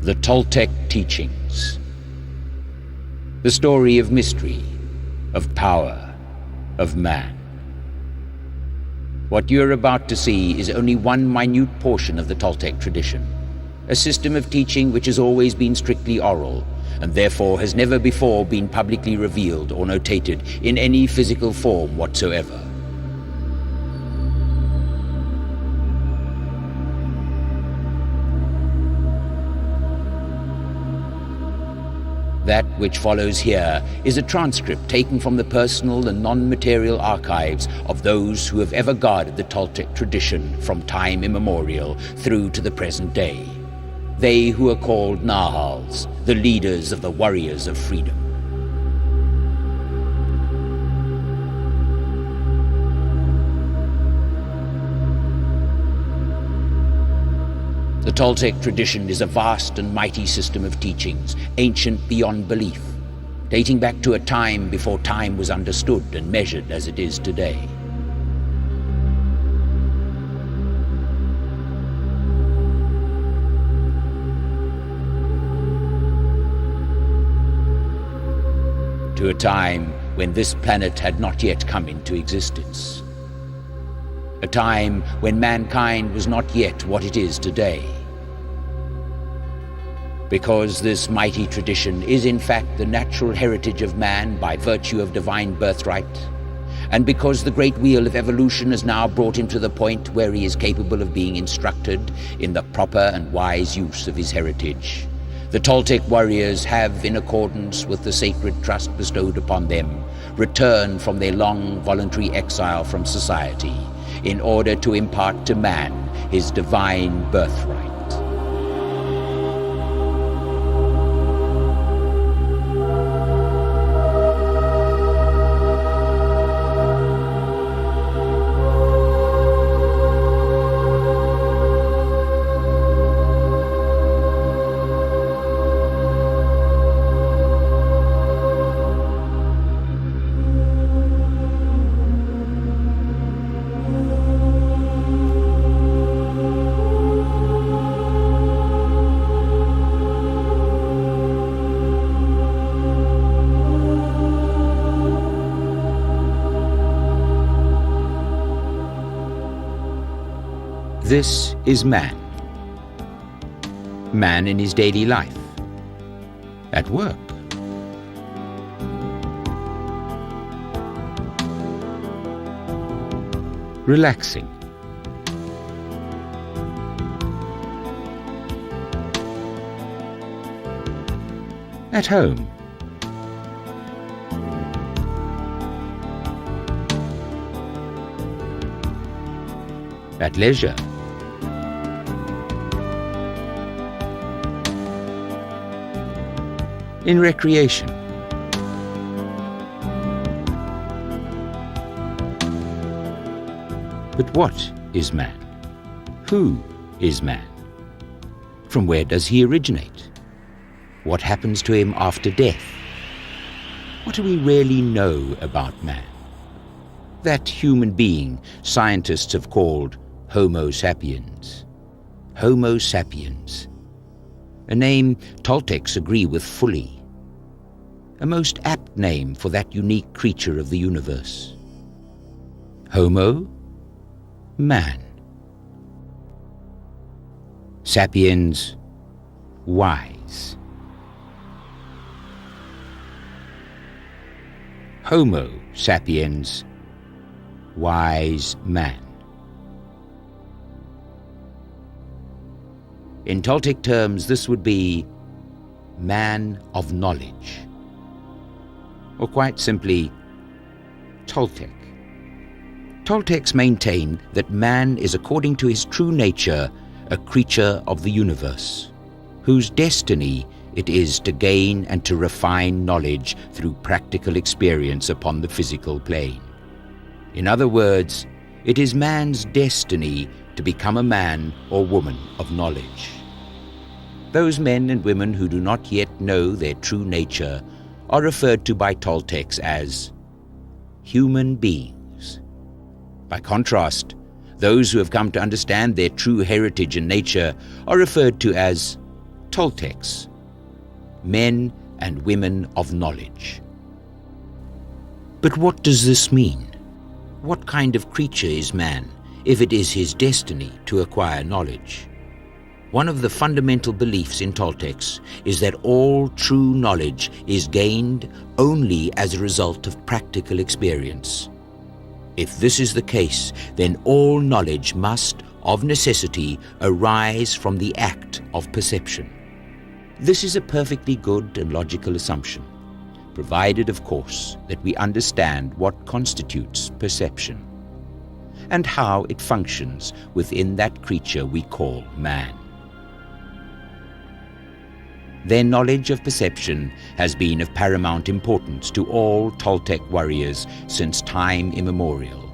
The Toltec teachings. The story of mystery, of power, of man. What you're about to see is only one minute portion of the Toltec tradition, a system of teaching which has always been strictly oral, and therefore has never before been publicly revealed or notated in any physical form whatsoever. That which follows here is a transcript taken from the personal and non-material archives of those who have ever guarded the Toltec tradition from time immemorial through to the present day. They who are called Nahals, the leaders of the warriors of freedom. The Toltec tradition is a vast and mighty system of teachings, ancient beyond belief, dating back to a time before time was understood and measured as it is today. To a time when this planet had not yet come into existence. A time when mankind was not yet what it is today. Because this mighty tradition is in fact the natural heritage of man by virtue of divine birthright, and because the great wheel of evolution has now brought him to the point where he is capable of being instructed in the proper and wise use of his heritage, the Toltec warriors have, in accordance with the sacred trust bestowed upon them, returned from their long voluntary exile from society, in order to impart to man his divine birthright. This is man. Man in his daily life. At work. Relaxing. At home. At leisure. In recreation. But what is man? Who is man? From where does he originate? What happens to him after death? What do we really know about man? That human being scientists have called Homo sapiens. Homo sapiens. A name Toltecs agree with fully. A most apt name for that unique creature of the universe. Homo, man. Sapiens, wise. Homo sapiens, wise man. In Toltec terms, this would be man of knowledge, or quite simply, Toltec. Toltecs maintain that man is, according to his true nature, a creature of the universe, whose destiny it is to gain and to refine knowledge through practical experience upon the physical plane. In other words, it is man's destiny to become a man or woman of knowledge. Those men and women who do not yet know their true nature are referred to by Toltecs as human beings. By contrast, those who have come to understand their true heritage and nature are referred to as Toltecs, men and women of knowledge. But what does this mean? What kind of creature is man if it is his destiny to acquire knowledge? One of the fundamental beliefs in Toltecs is that all true knowledge is gained only as a result of practical experience. If this is the case, then all knowledge must, of necessity, arise from the act of perception. This is a perfectly good and logical assumption, provided, of course, that we understand what constitutes perception and how it functions within that creature we call man. Their knowledge of perception has been of paramount importance to all Toltec warriors since time immemorial,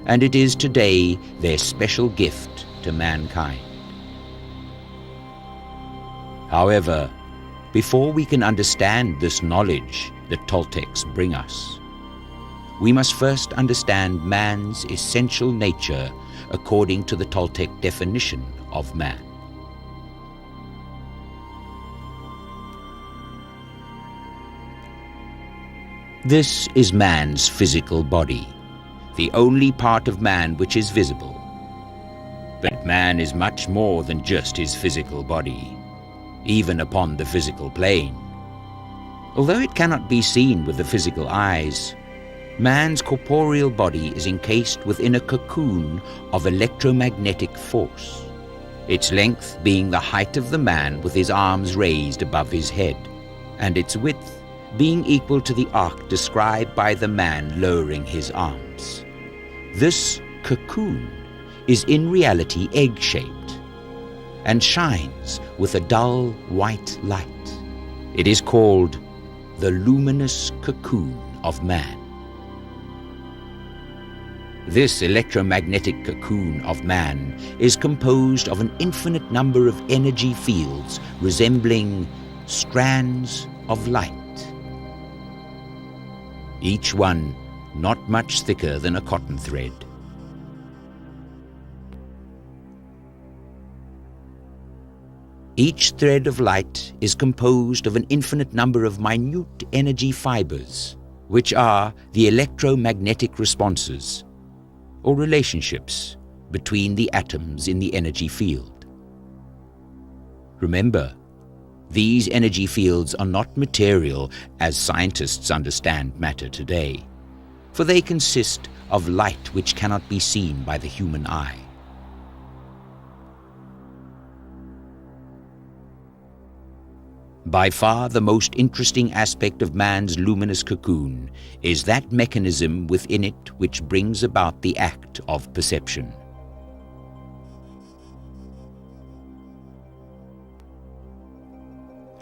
and it is today their special gift to mankind. However, before we can understand this knowledge that Toltecs bring us, we must first understand man's essential nature according to the Toltec definition of man. This is man's physical body, the only part of man which is visible. But man is much more than just his physical body, even upon the physical plane. Although it cannot be seen with the physical eyes, man's corporeal body is encased within a cocoon of electromagnetic force, its length being the height of the man with his arms raised above his head, and its width being equal to the arc described by the man lowering his arms. This cocoon is in reality egg-shaped and shines with a dull white light. It is called the luminous cocoon of man. This electromagnetic cocoon of man is composed of an infinite number of energy fields resembling strands of light, each one not much thicker than a cotton thread. Each thread of light is composed of an infinite number of minute energy fibers, which are the electromagnetic responses, or relationships between the atoms in the energy field. Remember, these energy fields are not material as scientists understand matter today, for they consist of light which cannot be seen by the human eye. By far the most interesting aspect of man's luminous cocoon is that mechanism within it which brings about the act of perception.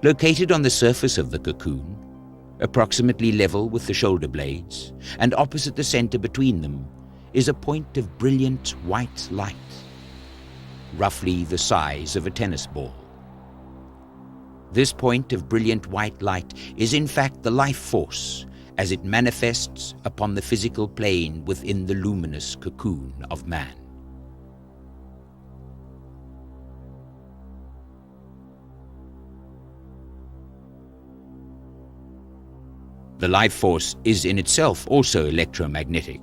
Located on the surface of the cocoon, approximately level with the shoulder blades, and opposite the center between them, is a point of brilliant white light, roughly the size of a tennis ball. This point of brilliant white light is in fact the life force as it manifests upon the physical plane within the luminous cocoon of man. The life force is in itself also electromagnetic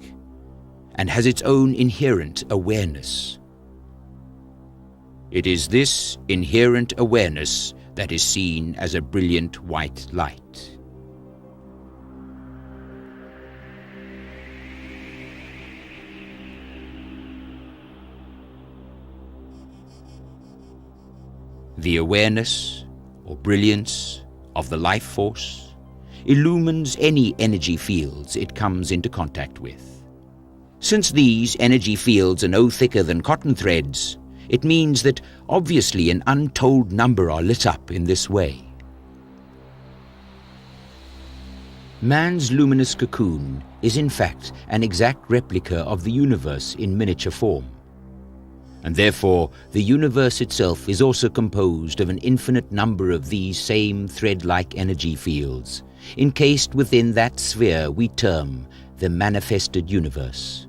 and has its own inherent awareness. It is this inherent awareness that is seen as a brilliant white light. The awareness or brilliance of the life force illumines any energy fields it comes into contact with, Since these energy fields are no thicker than cotton threads, it means that obviously an untold number are lit up in this way. Man's luminous cocoon is in fact an exact replica of the universe in miniature form. And therefore, the universe itself is also composed of an infinite number of these same thread-like energy fields, encased within that sphere we term the manifested universe.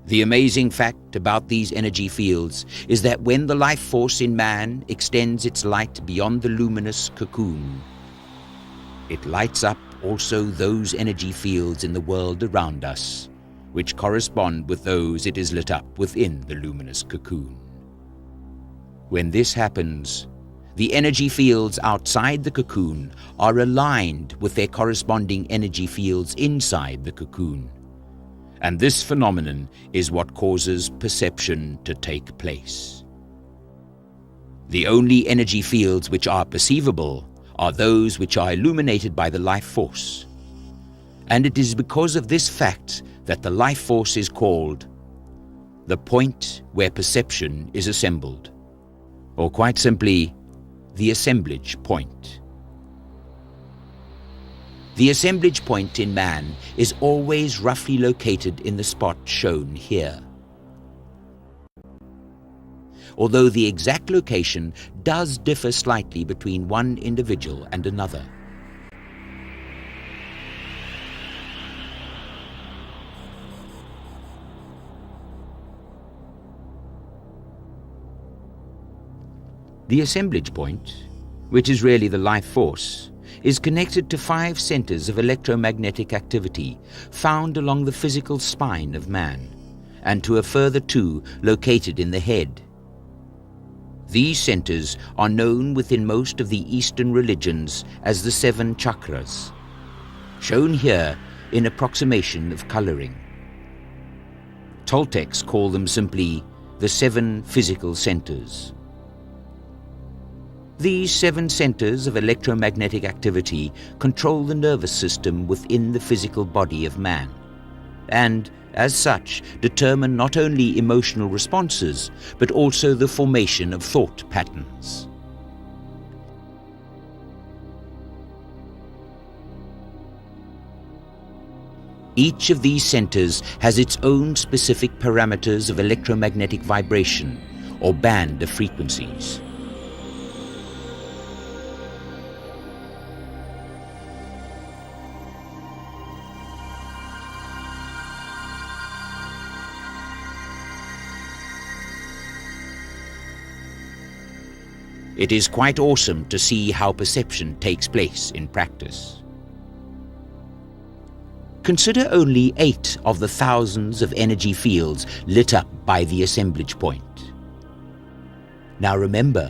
The amazing fact about these energy fields is that when the life force in man extends its light beyond the luminous cocoon, it lights up also those energy fields in the world around us, which correspond with those it is lit up within the luminous cocoon. When this happens, the energy fields outside the cocoon are aligned with their corresponding energy fields inside the cocoon. And this phenomenon is what causes perception to take place. The only energy fields which are perceivable are those which are illuminated by the life force. And it is because of this fact that the life force is called the point where perception is assembled, or quite simply, the assemblage point. The assemblage point in man is always roughly located in the spot shown here, although the exact location does differ slightly between one individual and another. The assemblage point, which is really the life force, is connected to 5 centers of electromagnetic activity found along the physical spine of man, and to a further 2 located in the head. These centers are known within most of the Eastern religions as the 7 chakras, shown here in approximation of coloring. Toltecs call them simply the 7 physical centers. These 7 centers of electromagnetic activity control the nervous system within the physical body of man, and, as such, determine not only emotional responses, but also the formation of thought patterns. Each of these centers has its own specific parameters of electromagnetic vibration, or band of frequencies. It is quite awesome to see how perception takes place in practice. Consider only 8 of the thousands of energy fields lit up by the assemblage point. Now remember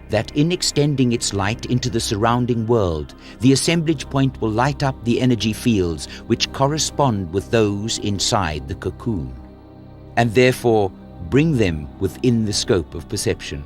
that in extending its light into the surrounding world, the assemblage point will light up the energy fields which correspond with those inside the cocoon, and therefore bring them within the scope of perception.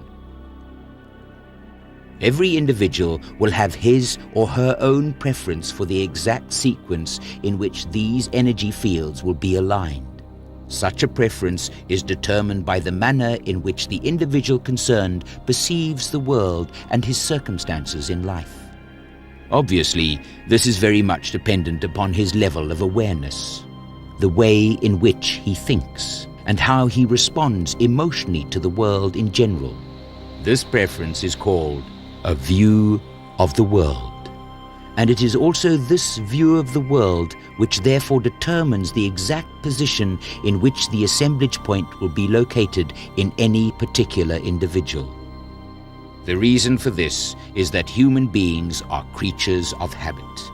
Every individual will have his or her own preference for the exact sequence in which these energy fields will be aligned. Such a preference is determined by the manner in which the individual concerned perceives the world and his circumstances in life. Obviously, this is very much dependent upon his level of awareness, the way in which he thinks, and how he responds emotionally to the world in general. This preference is called a view of the world, and it is also this view of the world which therefore determines the exact position in which the assemblage point will be located in any particular individual. The reason for this is that human beings are creatures of habit,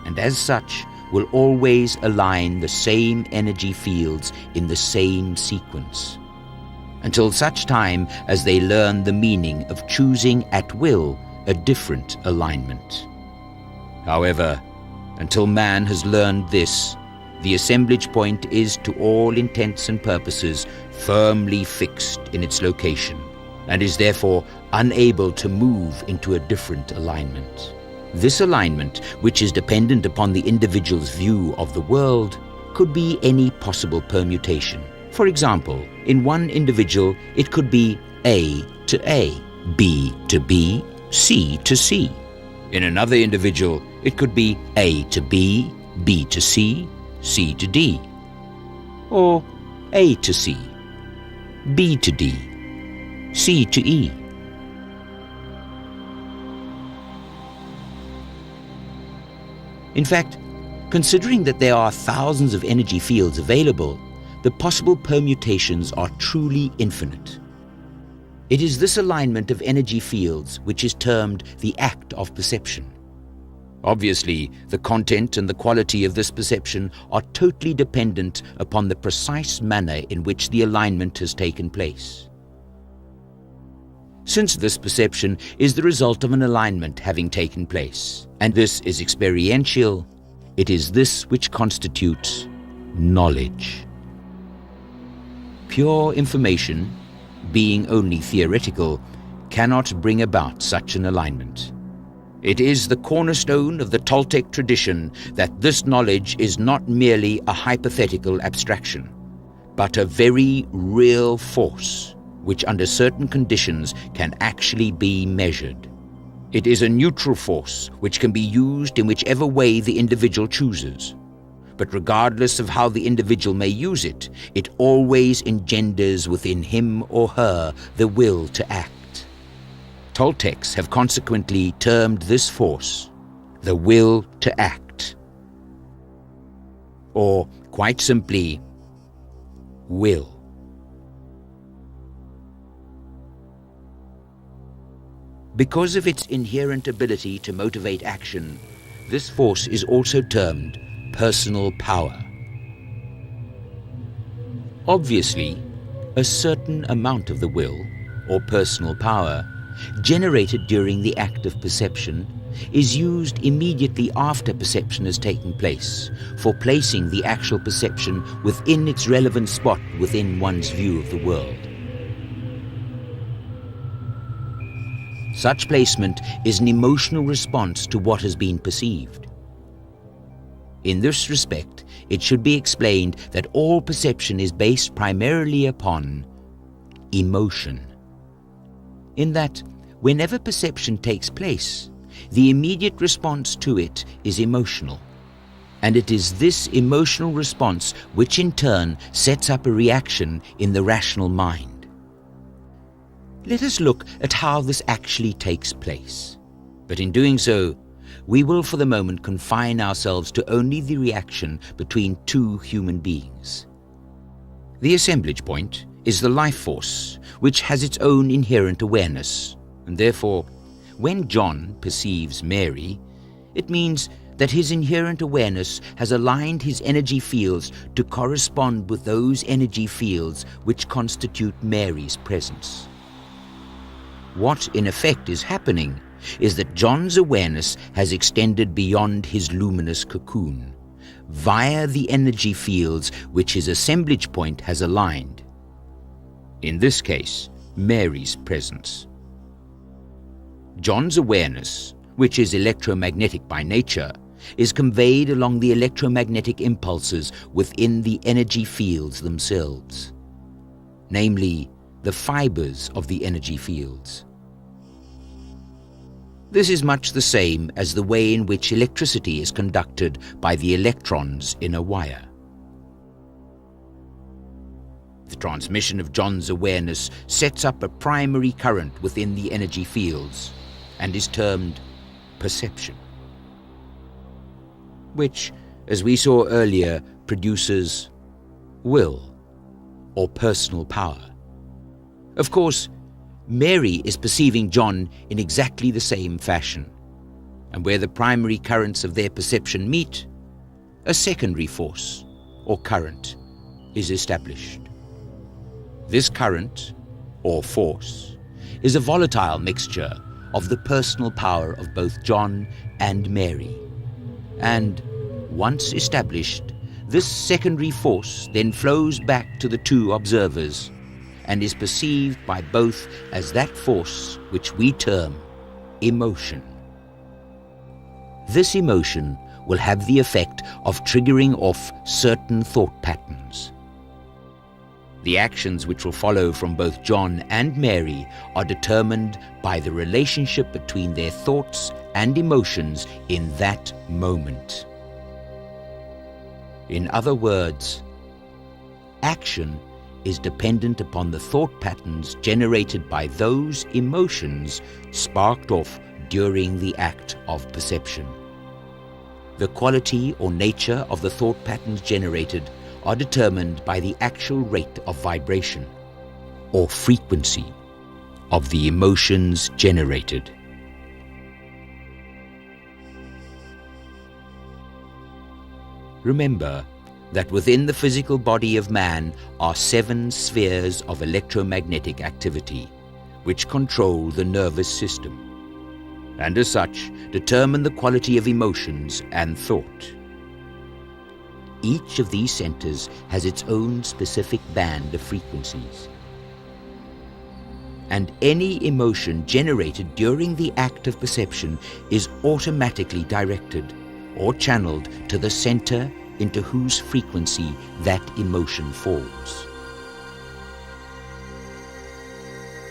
and as such will always align the same energy fields in the same sequence, until such time as they learn the meaning of choosing at will a different alignment. However, until man has learned this, the assemblage point is, to all intents and purposes, firmly fixed in its location, and is therefore unable to move into a different alignment. This alignment, which is dependent upon the individual's view of the world, could be any possible permutation. For example, in one individual, it could be A to A, B to B, C to C. In another individual, it could be A to B, B to C, C to D. Or A to C, B to D, C to E. In fact, considering that there are thousands of energy fields available, the possible permutations are truly infinite. It is this alignment of energy fields which is termed the act of perception. Obviously, the content and the quality of this perception are totally dependent upon the precise manner in which the alignment has taken place. Since this perception is the result of an alignment having taken place, and this is experiential, it is this which constitutes knowledge. Pure information, being only theoretical, cannot bring about such an alignment. It is the cornerstone of the Toltec tradition that this knowledge is not merely a hypothetical abstraction, but a very real force, which under certain conditions can actually be measured. It is a neutral force which can be used in whichever way the individual chooses. But regardless of how the individual may use it, it always engenders within him or her the will to act. Toltecs have consequently termed this force the will to act, or quite simply, will. Because of its inherent ability to motivate action, this force is also termed personal power. Obviously, a certain amount of the will, or personal power, generated during the act of perception is used immediately after perception has taken place for placing the actual perception within its relevant spot within one's view of the world. Such placement is an emotional response to what has been perceived. In this respect, it should be explained that all perception is based primarily upon emotion. In that, whenever perception takes place, the immediate response to it is emotional. And it is this emotional response which in turn sets up a reaction in the rational mind. Let us look at how this actually takes place. But in doing so, we will for the moment confine ourselves to only the reaction between two human beings. The assemblage point is the life force, which has its own inherent awareness, and therefore, when John perceives Mary, it means that his inherent awareness has aligned his energy fields to correspond with those energy fields which constitute Mary's presence. What in effect is happening is that John's awareness has extended beyond his luminous cocoon, via the energy fields which his assemblage point has aligned. In this case, Mary's presence. John's awareness, which is electromagnetic by nature, is conveyed along the electromagnetic impulses within the energy fields themselves, namely the fibers of the energy fields. This is much the same as the way in which electricity is conducted by the electrons in a wire. The transmission of John's awareness sets up a primary current within the energy fields and is termed perception, which, as we saw earlier, produces will or personal power. Of course, Mary is perceiving John in exactly the same fashion, and where the primary currents of their perception meet, a secondary force or current is established. This current, or force, is a volatile mixture of the personal power of both John and Mary, and once established, this secondary force then flows back to the two observers and is perceived by both as that force which we term emotion. This emotion will have the effect of triggering off certain thought patterns. The actions which will follow from both John and Mary are determined by the relationship between their thoughts and emotions in that moment. In other words, action is dependent upon the thought patterns generated by those emotions sparked off during the act of perception. The quality or nature of the thought patterns generated are determined by the actual rate of vibration or frequency of the emotions generated. Remember that within the physical body of man are 7 spheres of electromagnetic activity, which control the nervous system, and as such determine the quality of emotions and thought. Each of these centers has its own specific band of frequencies. And any emotion generated during the act of perception is automatically directed or channeled to the center into whose frequency that emotion falls.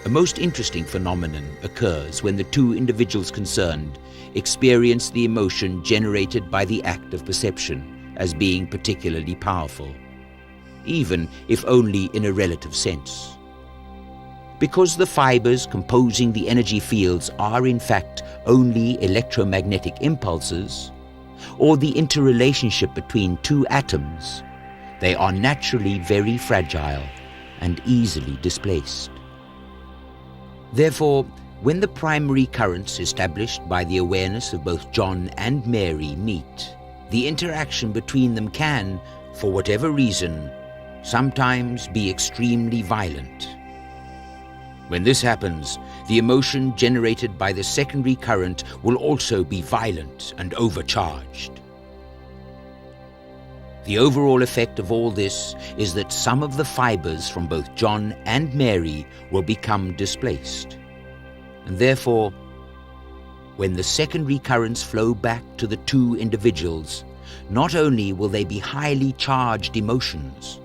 A most interesting phenomenon occurs when the two individuals concerned experience the emotion generated by the act of perception as being particularly powerful, even if only in a relative sense. Because the fibers composing the energy fields are in fact only electromagnetic impulses, or the interrelationship between two atoms, they are naturally very fragile and easily displaced. Therefore, when the primary currents established by the awareness of both John and Mary meet, the interaction between them can, for whatever reason, sometimes be extremely violent. When this happens, the emotion generated by the secondary current will also be violent and overcharged. The overall effect of all this is that some of the fibers from both John and Mary will become displaced. And therefore, when the secondary currents flow back to the two individuals, not only will they be highly charged emotions,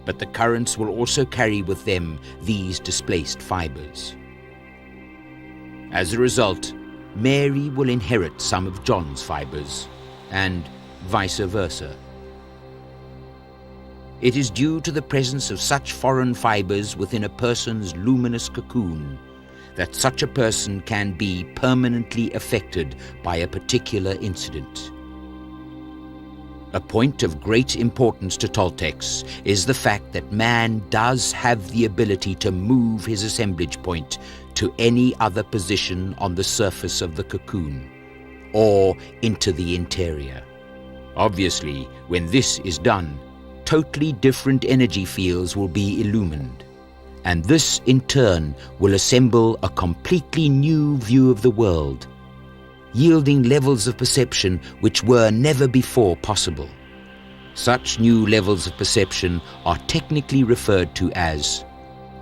but the currents will also carry with them these displaced fibers. As a result, Mary will inherit some of John's fibers, and vice versa. It is due to the presence of such foreign fibers within a person's luminous cocoon that such a person can be permanently affected by a particular incident. A point of great importance to Toltecs is the fact that man does have the ability to move his assemblage point to any other position on the surface of the cocoon, or into the interior. Obviously, when this is done, totally different energy fields will be illumined, and this in turn will assemble a completely new view of the world, yielding levels of perception which were never before possible. Such new levels of perception are technically referred to as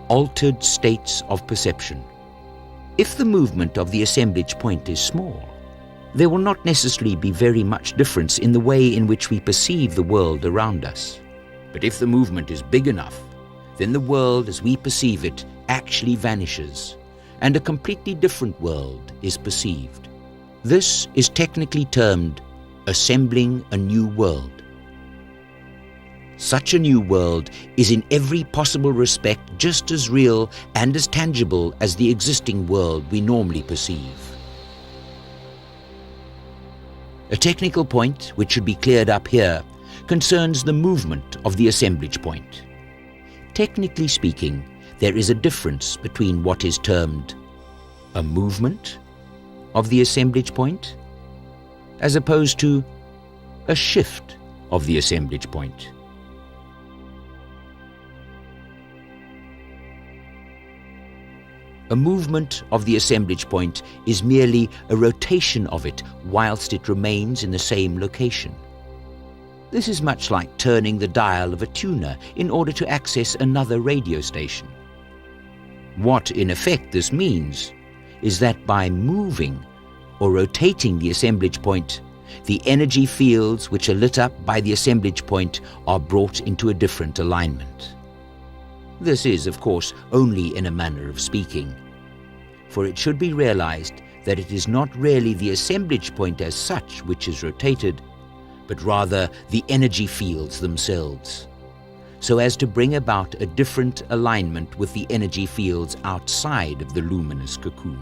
altered states of perception. If the movement of the assemblage point is small, there will not necessarily be very much difference in the way in which we perceive the world around us. But if the movement is big enough, then the world as we perceive it actually vanishes, and a completely different world is perceived. This is technically termed assembling a new world. Such a new world is in every possible respect just as real and as tangible as the existing world we normally perceive. A technical point which should be cleared up here concerns the movement of the assemblage point. Technically speaking, there is a difference between what is termed a movement of the assemblage point as opposed to a shift of the assemblage point. A movement of the assemblage point is merely a rotation of it whilst it remains in the same location. This is much like turning the dial of a tuner in order to access another radio station. What, in effect, this means is that by moving or rotating the assemblage point, the energy fields which are lit up by the assemblage point are brought into a different alignment. This is, of course, only in a manner of speaking, for it should be realized that it is not really the assemblage point as such which is rotated, but rather the energy fields themselves, so as to bring about a different alignment with the energy fields outside of the luminous cocoon.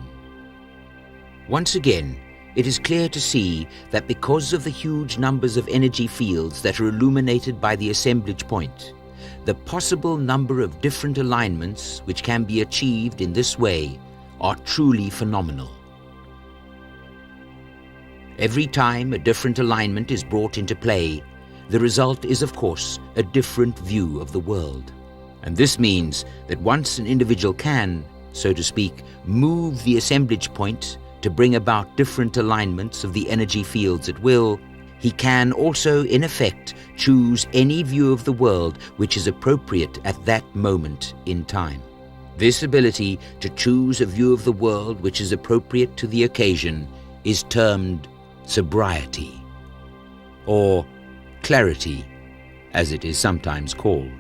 Once again, it is clear to see that because of the huge numbers of energy fields that are illuminated by the assemblage point, the possible number of different alignments which can be achieved in this way are truly phenomenal. Every time a different alignment is brought into play, the result is, of course, a different view of the world. And this means that once an individual can, so to speak, move the assemblage point to bring about different alignments of the energy fields at will, he can also, in effect, choose any view of the world which is appropriate at that moment in time. This ability to choose a view of the world which is appropriate to the occasion is termed sobriety, or clarity, as it is sometimes called.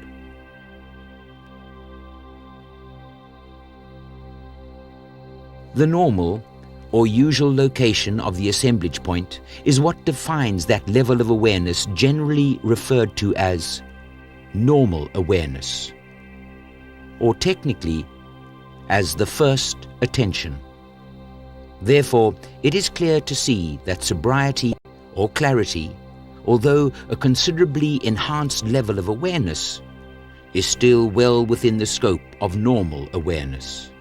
The normal or usual location of the assemblage point is what defines that level of awareness generally referred to as normal awareness, or technically as the first attention. Therefore, it is clear to see that sobriety or clarity, although a considerably enhanced level of awareness, is still well within the scope of normal awareness.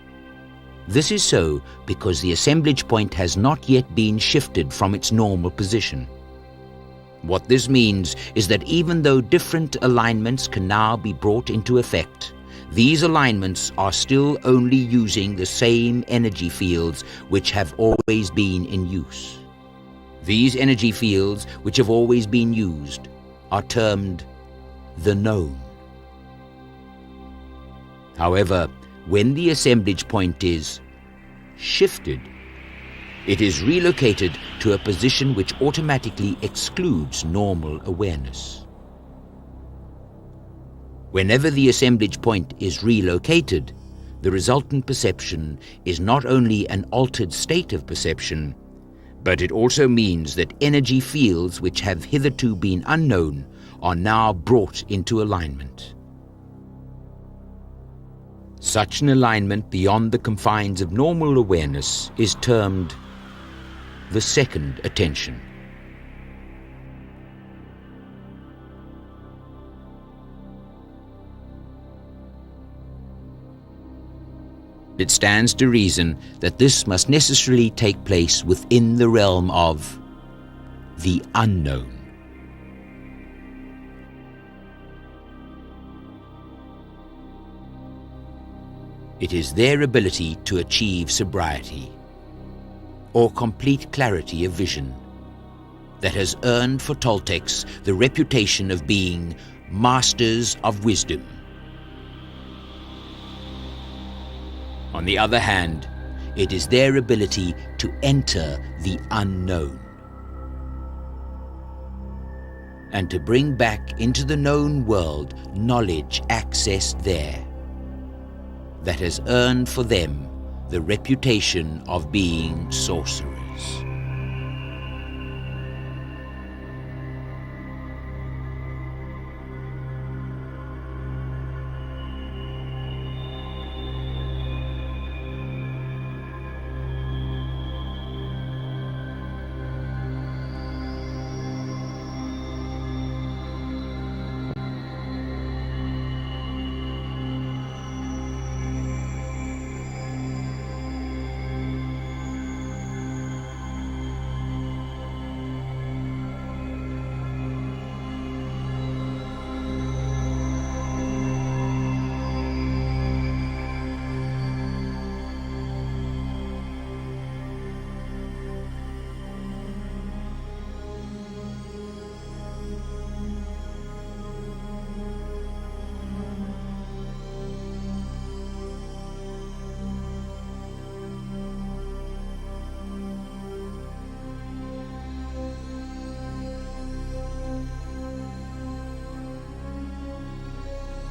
This is so because the assemblage point has not yet been shifted from its normal position. What this means is that even though different alignments can now be brought into effect, these alignments are still only using the same energy fields which have always been in use. These energy fields which have always been used are termed the known. However, when the assemblage point is shifted, it is relocated to a position which automatically excludes normal awareness. Whenever the assemblage point is relocated, the resultant perception is not only an altered state of perception, but it also means that energy fields which have hitherto been unknown are now brought into alignment. Such an alignment beyond the confines of normal awareness is termed the second attention. It stands to reason that this must necessarily take place within the realm of the unknown. It is their ability to achieve sobriety, or complete clarity of vision, that has earned for Toltecs the reputation of being masters of wisdom. On the other hand, it is their ability to enter the unknown and to bring back into the known world knowledge accessed there that has earned for them the reputation of being sorcerers.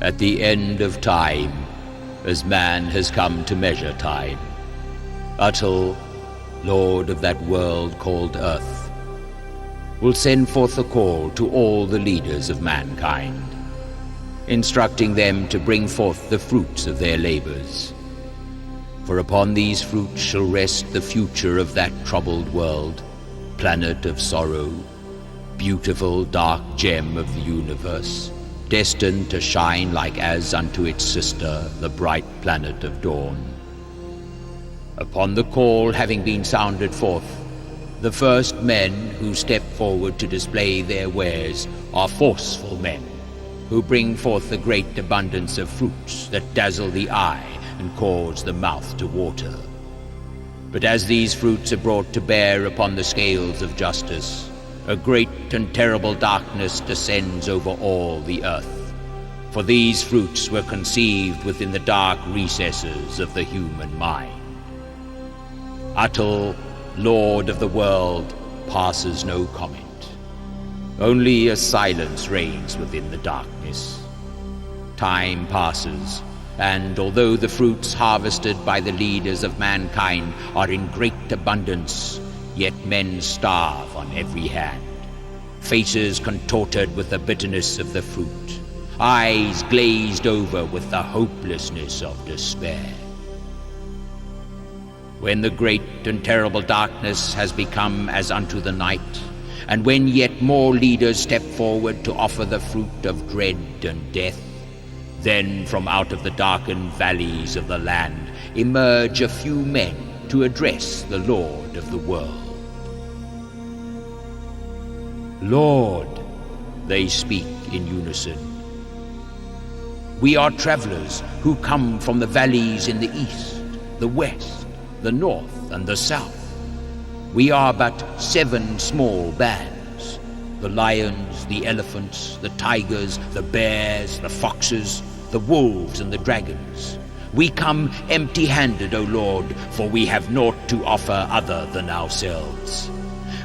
At the end of time, as man has come to measure time, Atul, Lord of that world called Earth, will send forth a call to all the leaders of mankind, instructing them to bring forth the fruits of their labors. For upon these fruits shall rest the future of that troubled world, planet of sorrow, beautiful dark gem of the universe, destined to shine like as unto its sister, the bright planet of dawn. Upon the call having been sounded forth, the first men who step forward to display their wares are forceful men, who bring forth the great abundance of fruits that dazzle the eye and cause the mouth to water. But as these fruits are brought to bear upon the scales of justice, a great and terrible darkness descends over all the earth. For these fruits were conceived within the dark recesses of the human mind. Atul, Lord of the world, passes no comment. Only a silence reigns within the darkness. Time passes, and although the fruits harvested by the leaders of mankind are in great abundance, yet men starve on every hand, faces contorted with the bitterness of the fruit, eyes glazed over with the hopelessness of despair. When the great and terrible darkness has become as unto the night, and when yet more leaders step forward to offer the fruit of dread and death, then from out of the darkened valleys of the land emerge a few men to address the Lord of the world. Lord, they speak in unison. We are travelers who come from the valleys in the east, the west, the north and the south. We are but 7 small bands: the lions, the elephants, the tigers, the bears, the foxes, the wolves and the dragons. We come empty-handed, O Lord, for we have naught to offer other than ourselves.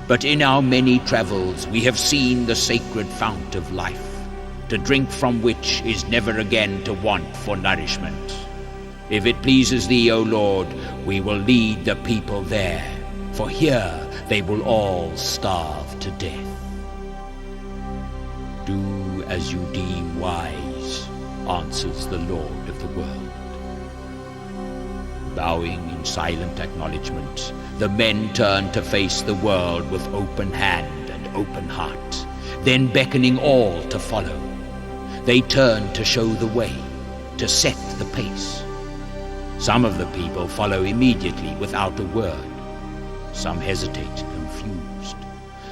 But in our many travels we have seen the sacred fount of life, to drink from which is never again to want for nourishment. If it pleases thee, O Lord, we will lead the people there, for here they will all starve to death. Do as you deem wise, answers the Lord of the world. Bowing in silent acknowledgement, the men turn to face the world with open hand and open heart, then beckoning all to follow. They turn to show the way, to set the pace. Some of the people follow immediately without a word. Some hesitate, confused.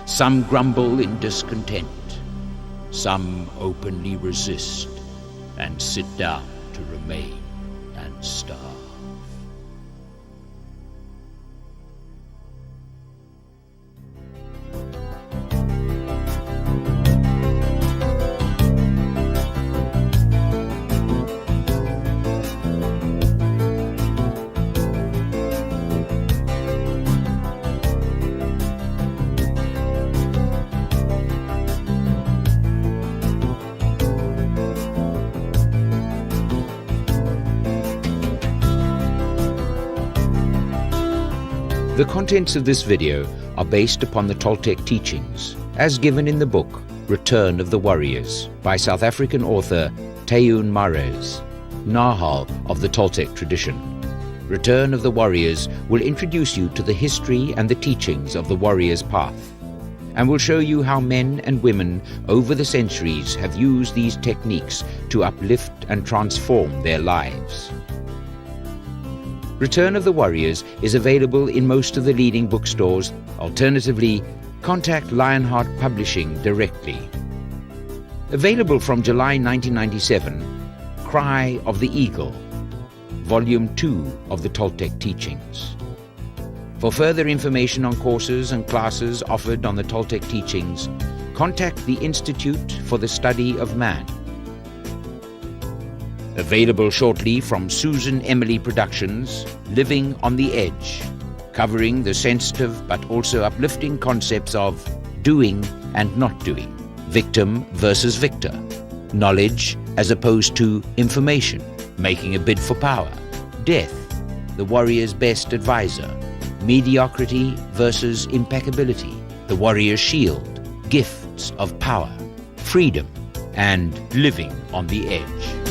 Some grumble in discontent. Some openly resist and sit down to remain and starve. The contents of this video are based upon the Toltec teachings, as given in the book Return of the Warriors by South African author Teun Mares, Nahal of the Toltec tradition. Return of the Warriors will introduce you to the history and the teachings of the warrior's path, and will show you how men and women over the centuries have used these techniques to uplift and transform their lives. Return of the Warriors is available in most of the leading bookstores. Alternatively, contact Lionheart Publishing directly. Available from July 1997, Cry of the Eagle, Volume 2 of the Toltec Teachings. For further information on courses and classes offered on the Toltec teachings, contact the Institute for the Study of Man. Available shortly from Susan Emily Productions, Living on the Edge, covering the sensitive but also uplifting concepts of doing and not doing, victim versus victor, knowledge as opposed to information, making a bid for power. Death, the warrior's best advisor. Mediocrity versus impeccability, the warrior's shield. Gifts of power, freedom, and living on the edge.